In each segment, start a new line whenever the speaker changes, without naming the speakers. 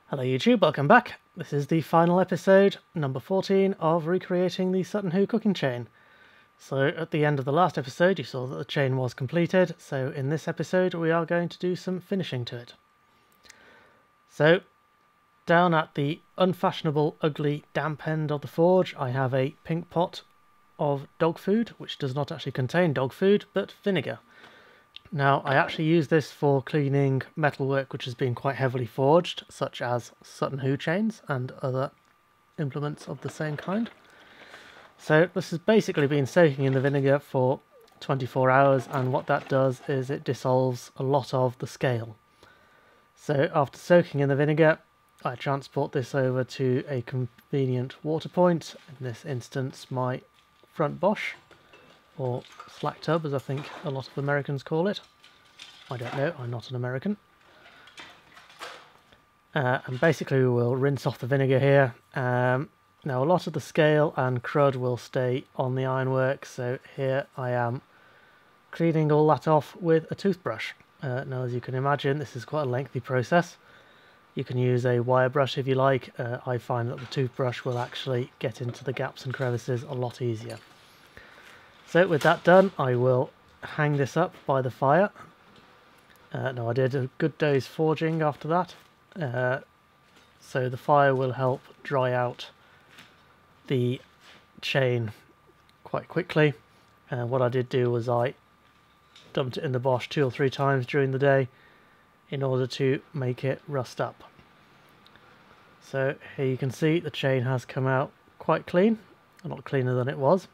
Hello YouTube, welcome back. This is the final episode, number 14, of recreating the Sutton Hoo cooking chain. So at the end of the last episode you saw that the chain was completed, so in this episode we are going to do some finishing to it. So down at the unfashionable, ugly, damp end of the forge I have a pink pot of dog food, which does not actually contain dog food, but vinegar. Now, I actually use this for cleaning metalwork which has been quite heavily forged, such as Sutton Hoo chains and other implements of the same kind. So this has basically been soaking in the vinegar for 24 hours, and what that does is it dissolves a lot of the scale. So after soaking in the vinegar, I transport this over to a convenient water point, in this instance my front bosh, or slack tub as I think a lot of Americans call it. I don't know, I'm not an American. And basically we will rinse off the vinegar here. Now a lot of the scale and crud will stay on the ironwork, so here I am cleaning all that off with a toothbrush. Now as you can imagine, this is quite a lengthy process. You can use a wire brush if you like. I find that the toothbrush will actually get into the gaps and crevices a lot easier. So with that done, I will hang this up by the fire. Now I did a good day's forging after that, so the fire will help dry out the chain quite quickly. What I did do was I dumped it in the bosh 2 or 3 times during the day in order to make it rust up. So here you can see the chain has come out quite clean, a lot cleaner than it was.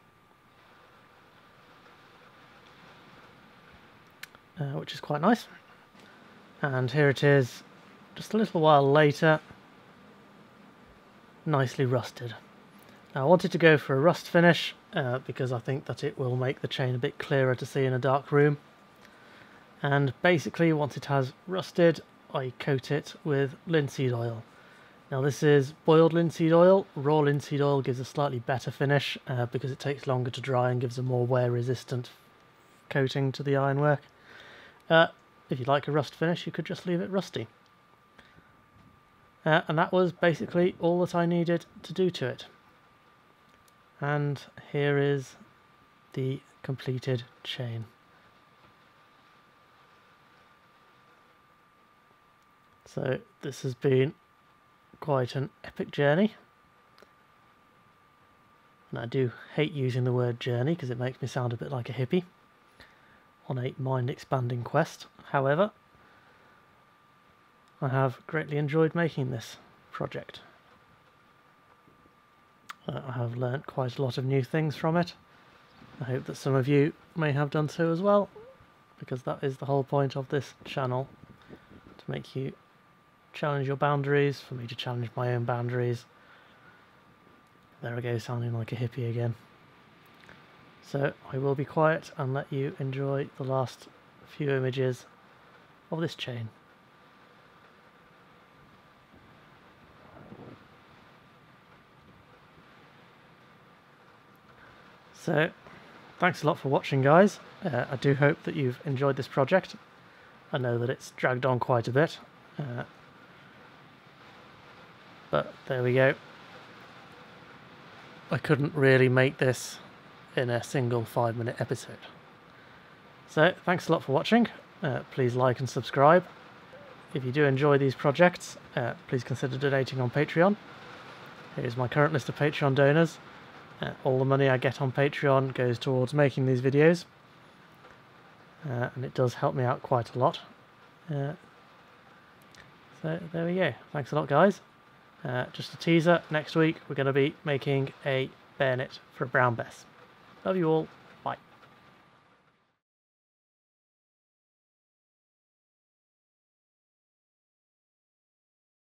Which is quite nice. And here it is, just a little while later, nicely rusted. Now I wanted to go for a rust finish because I think that it will make the chain a bit clearer to see in a dark room. And basically once it has rusted, I coat it with linseed oil. Now this is boiled linseed oil. Raw linseed oil gives a slightly better finish because it takes longer to dry and gives a more wear resistant coating to the ironwork. If you like a rust finish, you could just leave it rusty. And that was basically all that I needed to do to it. And here is the completed chain. So this has been quite an epic journey. And I do hate using the word journey because it makes me sound a bit like a hippie on a mind-expanding quest. However, I have greatly enjoyed making this project. I have learnt quite a lot of new things from it. I hope that some of you may have done so as well, because that is the whole point of this channel, to make you challenge your boundaries, for me to challenge my own boundaries. There I go, sounding like a hippie again. So I will be quiet and let you enjoy the last few images of this chain. So thanks a lot for watching, guys. I do hope that you've enjoyed this project. I know that it's dragged on quite a bit, but there we go. I couldn't really make this in a single 5-minute episode. So thanks a lot for watching. Please like and subscribe. If you do enjoy these projects, please consider donating on Patreon. Here's my current list of Patreon donors. All the money I get on Patreon goes towards making these videos, and it does help me out quite a lot. So there we go. Thanks a lot, guys. Just a teaser, next week we're going to be making a bayonet for a brown bess. Love you all.